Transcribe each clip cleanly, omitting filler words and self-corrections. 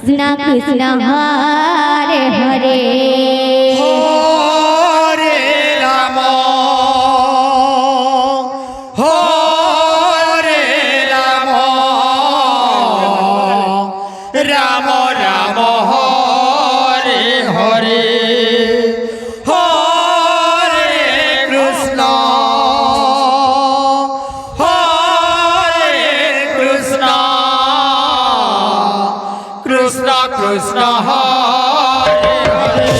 Krishna Krishna Hare Hare Hare Ram Hare Ram Ram Ram Hare Hare Hare Krishna Hare Krishna Krishna Krishna Hare Hare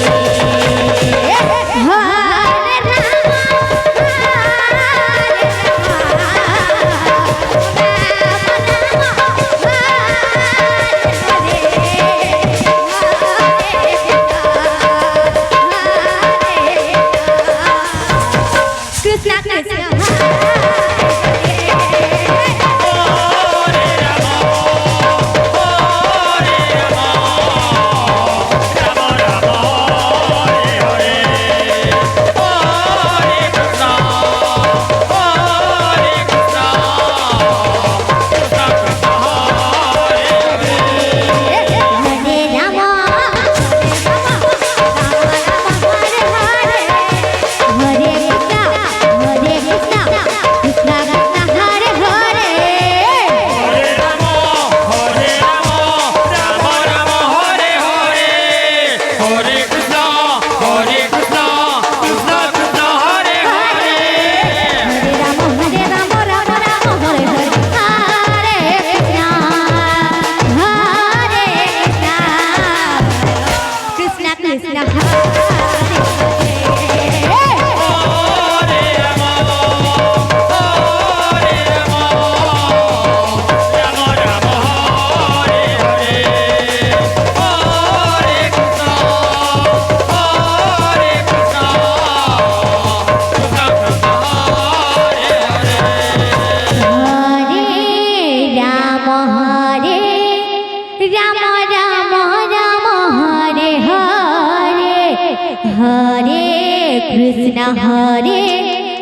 Krishna Hare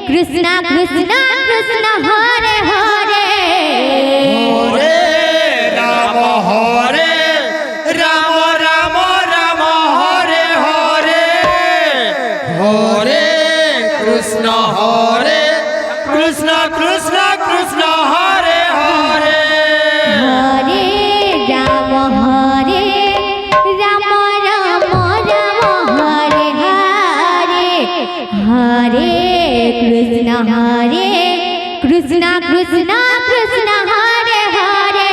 Krishna Krishna Krishna Hare Hare Hare Ram Ram Ram Hare Hare Hare Krishna Krishna Krishna Krishna Hare Hare Hare Ram Ram Ram Hare Hare Hare Krishna Krishna Krishna Krishna Hare Hare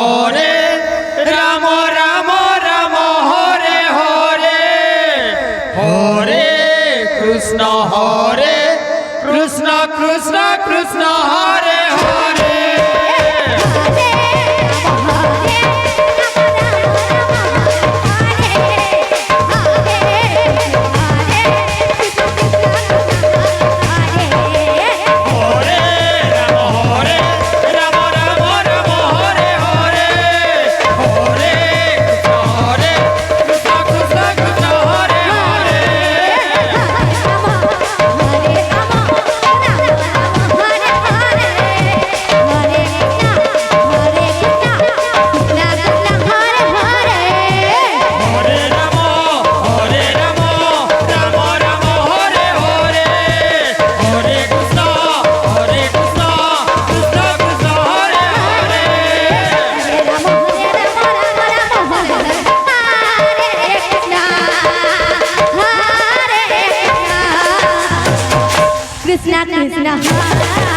Hare Ram Ram Ram Hare Hare Hare Krishna Krishna Krishna Krishna Hare Hare Krishna Krishna